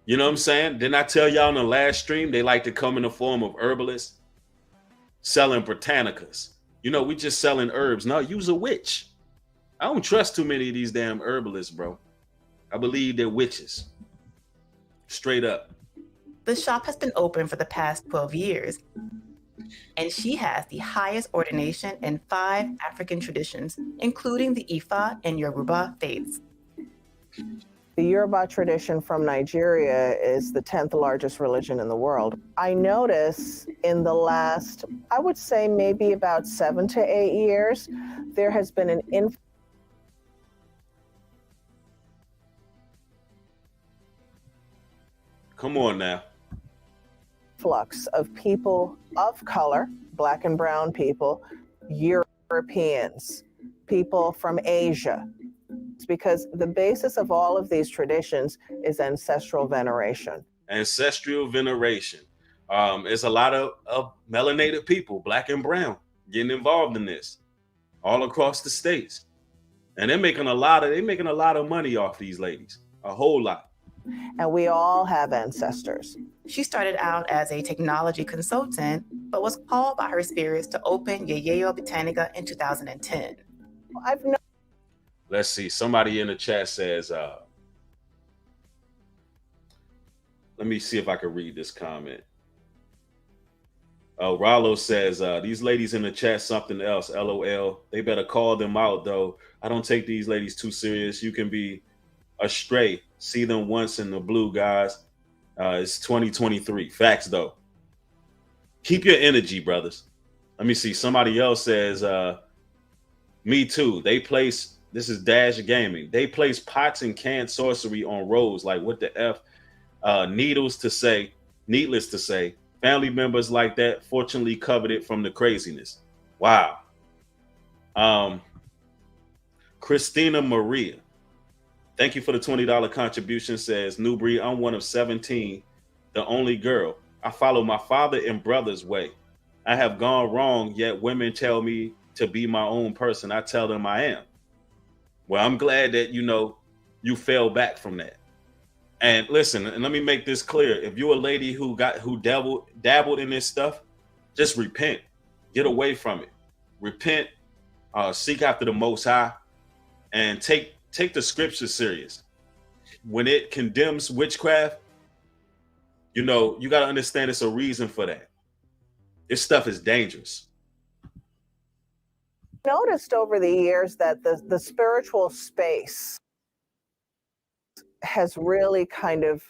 You know what I'm saying? Didn't I tell y'all in the last stream they like to come in the form of herbalists? Selling botanicas. You know, we just selling herbs. No, use a witch. I don't trust too many of these damn herbalists, bro. I believe they're witches. Straight up. The shop has been open for the past 12 years, and she has the highest ordination in 5 African traditions, including the Ifa and Yoruba faiths. The Yoruba tradition from Nigeria is the 10th largest religion in the world. I notice in the last, I would say maybe about 7 to 8 years, there has been an Come on now. influx of people of color, Black and brown people, Europeans, people from Asia. It's because the basis of all of these traditions is ancestral veneration. Ancestral veneration. There's a lot of melanated people, Black and brown, getting involved in this all across the states. And they're making a lot of money off these ladies. A whole lot. And we all have ancestors. She started out as a technology consultant, but was called by her spirits to open Yeyeo Botanica in 2010. Let's see. Somebody in the chat says, let me see if I can read this comment. Rollo says, these ladies in the chat, something else, LOL. They better call them out, though. I don't take these ladies too serious. You can be astray. See them once in the blue, guys. It's 2023. Facts, though. Keep your energy, brothers. Let me see. Somebody else says, me too. This is Dash Gaming. They place pots and canned sorcery on roads. Like, what the F? Needless to say, Family members like that fortunately covered it from the craziness. Wow. Christina Maria, thank you for the $20 contribution. Says, Newbury, I'm one of 17, the only girl. I follow my father and brother's way. I have gone wrong, yet women tell me to be my own person. I tell them I am. Well, I'm glad that you fell back from that. And listen, and let me make this clear. If you're a lady who dabbled in this stuff, just repent. Get away from it. Repent, seek after the Most High, and take the scripture serious. When it condemns witchcraft, you got to understand it's a reason for that. This stuff is dangerous. Noticed over the years that the spiritual space has really kind of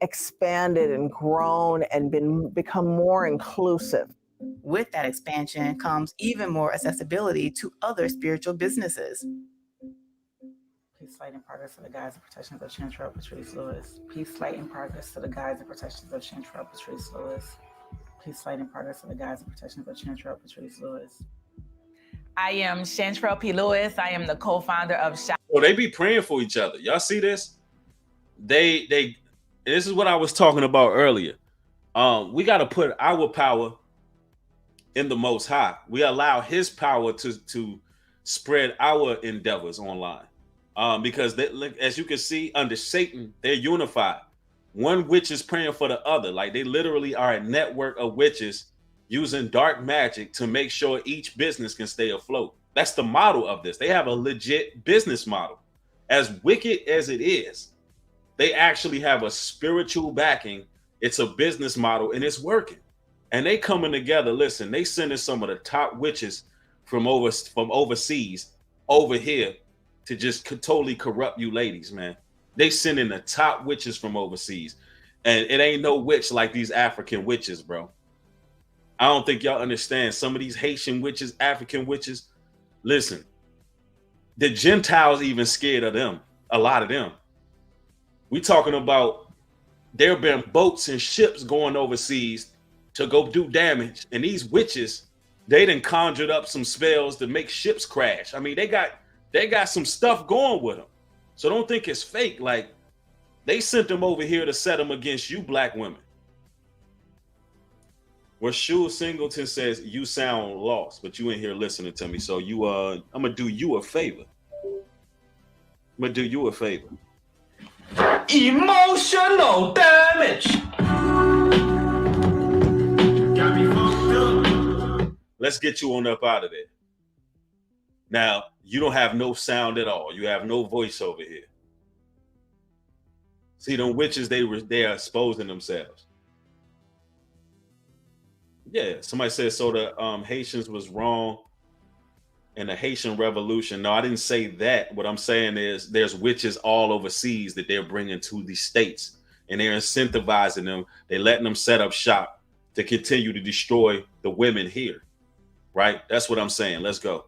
expanded and grown and become more inclusive. With that expansion comes even more accessibility to other spiritual businesses. Peace, light, and progress to the guides and protections of Chantrell Patrice Lewis. Peace, light, and progress to the guides and protections of Chantrell Patrice Lewis. Peace, light, and progress to the guides and protections of Chantrell Patrice Lewis. I am Chantrell P. Lewis. I am the co-founder of Shop. Well, they be praying for each other. Y'all see this? They this is what I was talking about earlier. We got to put our power in the Most High. We allow his power to spread our endeavors online. Because as you can see, under Satan, they're unified. One witch is praying for the other. Like, they literally are a network of witches using dark magic to make sure each business can stay afloat. That's the model of this. They have a legit business model. As wicked as it is, they actually have a spiritual backing. It's a business model and it's working. And they coming together. Listen, they sending some of the top witches from overseas over here to just totally corrupt you ladies, man. They sending the top witches from overseas. And it ain't no witch like these African witches, bro. I don't think y'all understand. Some of these Haitian witches, African witches, listen, the Gentiles even scared of them, a lot of them. We talking about there have been boats and ships going overseas to go do damage. And these witches, they done conjured up some spells to make ships crash. I mean, they got some stuff going with them. So don't think it's fake. Like, they sent them over here to set them against you black women. Where Shul Singleton says, you sound lost, but you in here listening to me. So I'm gonna do you a favor. Emotional damage. Got me fucked up. Let's get you on up out of there. Now, you don't have no sound at all. You have no voice over here. See, them witches, they are exposing themselves. Yeah, somebody said, so the Haitians was wrong in the Haitian Revolution. No, I didn't say that. What I'm saying is there's witches all overseas that they're bringing to the States, and they're incentivizing them. They're letting them set up shop to continue to destroy the women here, right? That's what I'm saying. Let's go.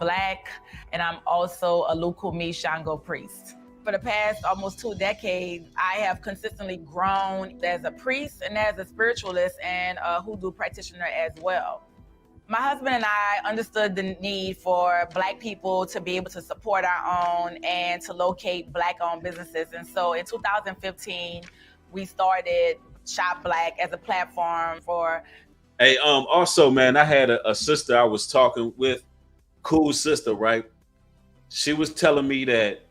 Black, and I'm also a Lukumi Shango priest. For the past almost 2 decades, I have consistently grown as a priest and as a spiritualist and a hoodoo practitioner as well. My husband and I understood the need for Black people to be able to support our own and to locate Black-owned businesses. And so in 2015, we started Shop Black as a platform for... Hey, also, man, I had a sister I was talking with, cool sister, right? She was telling me that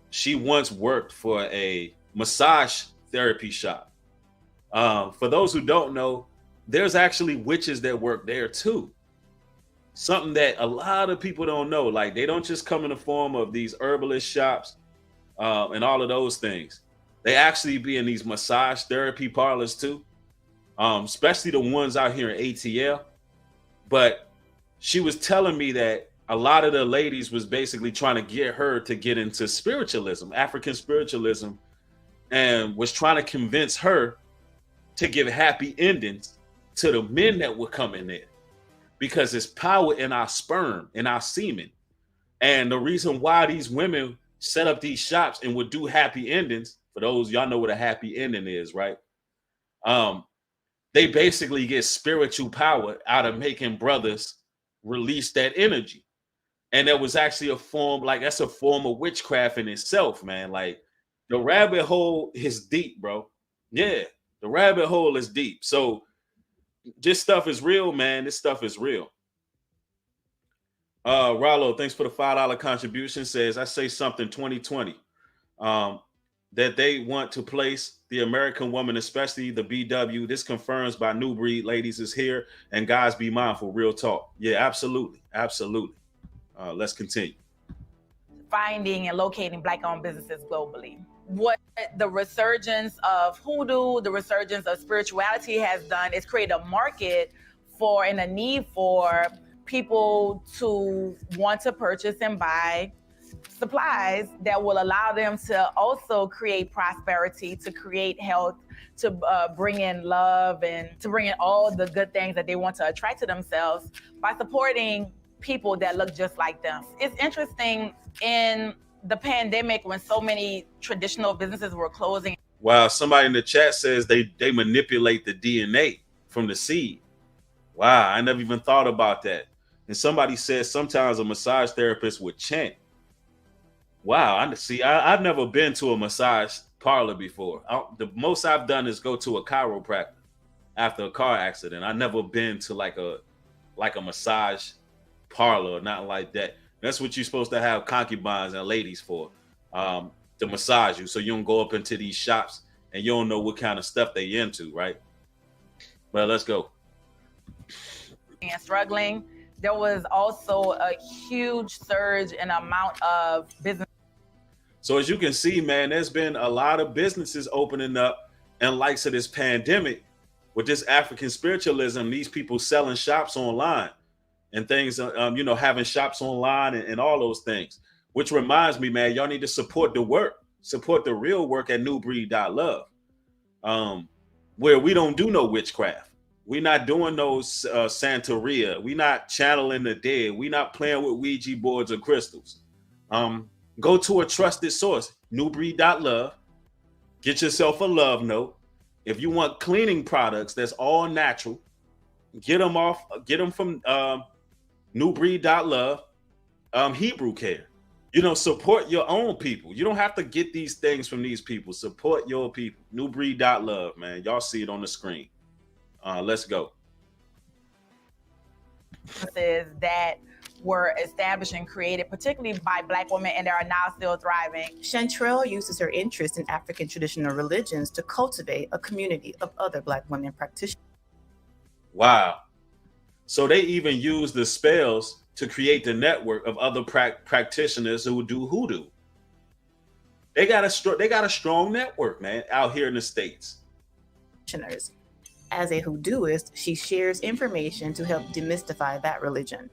she once worked for a massage therapy shop. For those who don't know, there's actually witches that work there too. Something that a lot of people don't know. Like, they don't just come in the form of these herbalist shops and all of those things. They actually be in these massage therapy parlors too, especially the ones out here in ATL. But she was telling me that a lot of the ladies was basically trying to get her to get into spiritualism, African spiritualism, and was trying to convince her to give happy endings to the men that would come in there, because there's power in our sperm, in our semen. And the reason why these women set up these shops and would do happy endings For those, y'all know what a happy ending is, right? They basically get spiritual power out of making brothers release that energy. And there was actually a form, like that's a form of witchcraft in itself, man. Like the rabbit hole is deep, bro. Yeah, the rabbit hole is deep. So this stuff is real, man. This stuff is real. Rollo, thanks for the $5 contribution. Says I say something 2020. That they want to place the American woman, especially the BW. This confirms by New Breed ladies is here, and guys be mindful. Real talk. Yeah, absolutely, absolutely. Let's continue. Finding and locating Black-owned businesses globally. What the resurgence of hoodoo, the resurgence of spirituality has done is create a market for and a need for people to want to purchase and buy supplies that will allow them to also create prosperity, to create health, to bring in love, and to bring in all the good things that they want to attract to themselves by supporting people that look just like them. It's interesting in the pandemic when so many traditional businesses were closing. Wow, somebody in the chat says they manipulate the DNA from the seed. Wow, I never even thought about that. And somebody says sometimes a massage therapist would chant. Wow, I've never been to a massage parlor before. The most I've done is go to a chiropractor after a car accident. I've never been to like a massage parlor or nothing like that. That's what you're supposed to have concubines and ladies for, to massage you, so you don't go up into these shops and you don't know what kind of stuff they into, right? But let's go. And struggling, there was also a huge surge in amount of business. So as you can see, man, there's been a lot of businesses opening up in likes of this pandemic with this African spiritualism, these people selling shops online and things, having shops online and all those things, which reminds me, man, y'all need to support the work, support the real work at newbreed.love, where we don't do no witchcraft. We're not doing no Santeria. We're not channeling the dead. We're not playing with Ouija boards or crystals. Go to a trusted source, newbreed.love. Get yourself a love note. If you want cleaning products that's all natural, get them from newbreed.love, Hebrew Care. Support your own people. You don't have to get these things from these people. Support your people. Newbreed.love, man. Y'all see it on the screen. Let's go. That were established and created, particularly by Black women, and they are now still thriving. Chantrell uses her interest in African traditional religions to cultivate a community of other Black women practitioners. Wow. So they even use the spells to create the network of other practitioners who do hoodoo. They got a strong network, man, out here in the States. As a hoodooist, she shares information to help demystify that religion.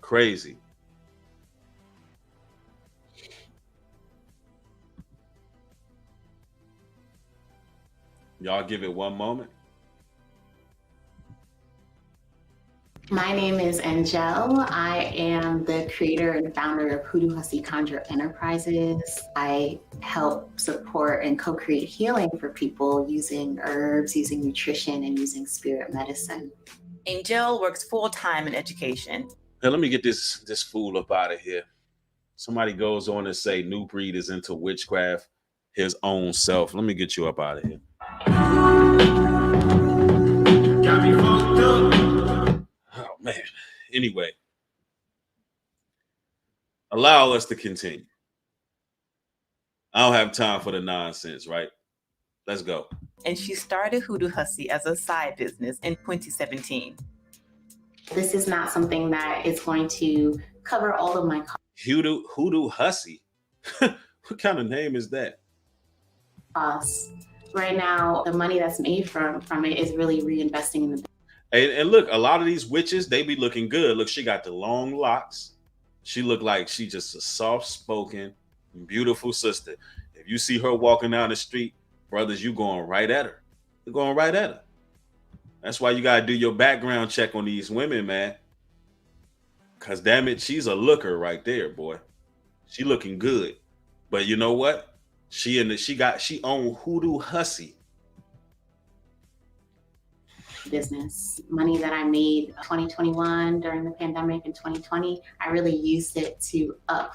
Crazy. Y'all give it one moment. My name is Angel. I am the creator and founder of Hoodoo Hussy Conjure Enterprises. I help support and co-create healing for people using herbs, using nutrition, and using spirit medicine. Angel works full-time in education. Hey, let me get this fool up out of here. Somebody goes on to say New Breed is into witchcraft, his own self. Let me get you up out of here. Got me fucked up. Oh, man. Anyway, allow us to continue. I don't have time for the nonsense, right? Let's go. And she started Hoodoo Hussy as a side business in 2017. This is not something that is going to cover all of my Hoodoo Hussy? What kind of name is that? costs. Right now, the money that's made from it is really reinvesting in the And look, a lot of these witches, they be looking good. Look, she got the long locks. She look like she just a soft-spoken, beautiful sister. If you see her walking down the street, brothers, you going right at her. You're going right at her. That's why you gotta do your background check on these women, man. Cause damn it, she's a looker right there, boy. She looking good. But you know what? She own Hoodoo Hussy. Business money that I made 2021 during the pandemic and 2020, I really used it to up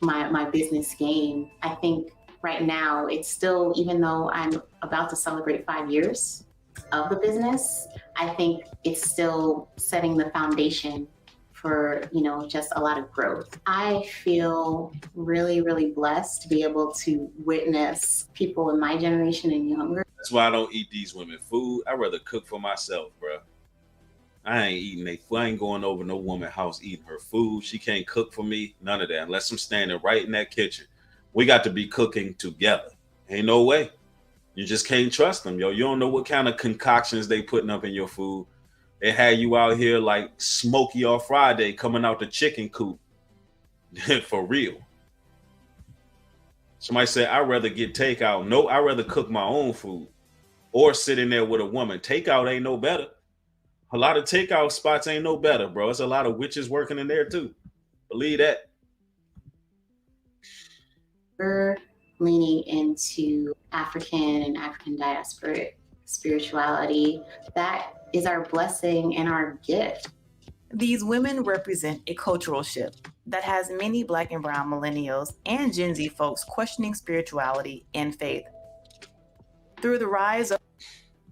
my business game. I think right now it's still, even though I'm about to celebrate 5 years of the business, I think it's still setting the foundation for, just a lot of growth. I feel really, really blessed to be able to witness people in my generation and younger. That's why I don't eat these women food. I'd rather cook for myself, bro. I ain't eating they food. I ain't going over no woman house eating her food. She can't cook for me. None of that. Unless I'm standing right in that kitchen. We got to be cooking together. Ain't no way. You just can't trust them, yo. You don't know what kind of concoctions they putting up in your food. They had you out here like Smokey or Friday coming out the chicken coop. For real. Somebody said, I'd rather get takeout. No, I'd rather cook my own food or sit in there with a woman. Takeout ain't no better. A lot of takeout spots ain't no better, bro. There's a lot of witches working in there too. Believe that. We're leaning into African and African diasporic spirituality. That is our blessing and our gift. These women represent a cultural shift that has many Black and Brown millennials and Gen Z folks questioning spirituality and faith. Through the rise of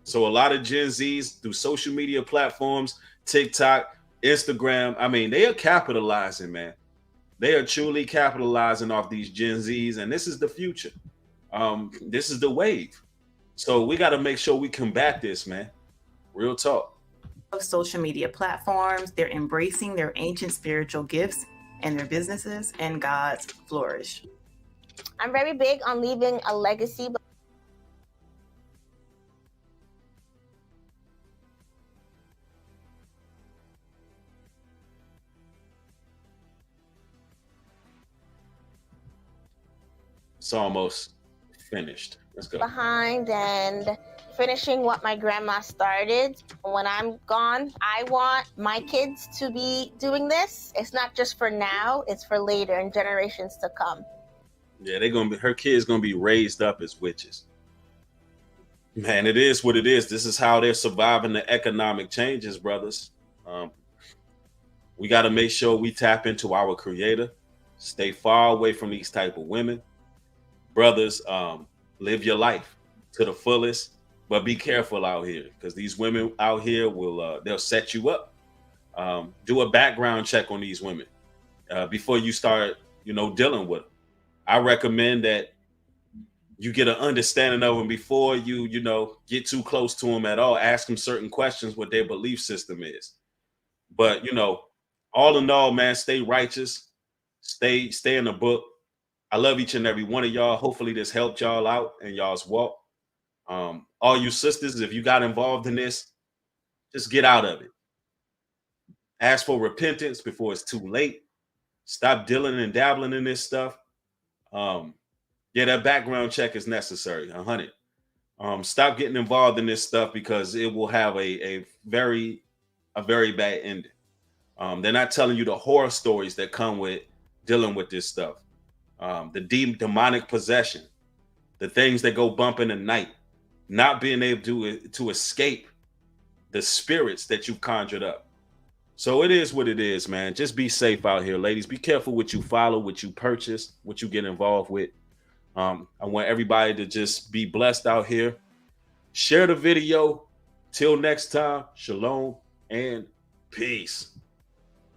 So a lot of Gen Zs through social media platforms, TikTok, Instagram, I mean, they are capitalizing, man. They are truly capitalizing off these Gen Zs, and this is the future. This is the wave. So we got to make sure we combat this, man. Real talk. social media platforms, they're embracing their ancient spiritual gifts and their businesses, and God's flourish. I'm very big on leaving a legacy. It's almost finished. Let's go. Behind and finishing what my grandma started. When I'm gone, I want my kids to be doing this. It's not just for now, it's for later and generations to come. Yeah, her kids gonna be raised up as witches. Man, it is what it is. This is how they're surviving the economic changes, brothers. We got to make sure we tap into our creator, stay far away from these type of women. Brothers, live your life to the fullest, but be careful out here, because these women out here they'll set you up. Do a background check on these women before you start, dealing with them. I recommend that you get an understanding of them before you get too close to them at all. Ask them certain questions, what their belief system is. But, all in all, man, stay righteous, stay in the book. I love each and every one of y'all. Hopefully this helped y'all out in y'all's walk. All you sisters, if you got involved in this, just get out of it. Ask for repentance before it's too late. Stop dealing and dabbling in this stuff. Yeah, that background check is necessary, 100. Stop getting involved in this stuff, because it will have a very bad ending. They're not telling you the horror stories that come with dealing with this stuff. The demonic possession, the things that go bump in the night, not being able to escape the spirits that you conjured up. So it is what it is, man. Just be safe out here, ladies. Be careful what you follow, what you purchase, what you get involved with. I want everybody to just be blessed out here. Share the video. Till next time, shalom and peace.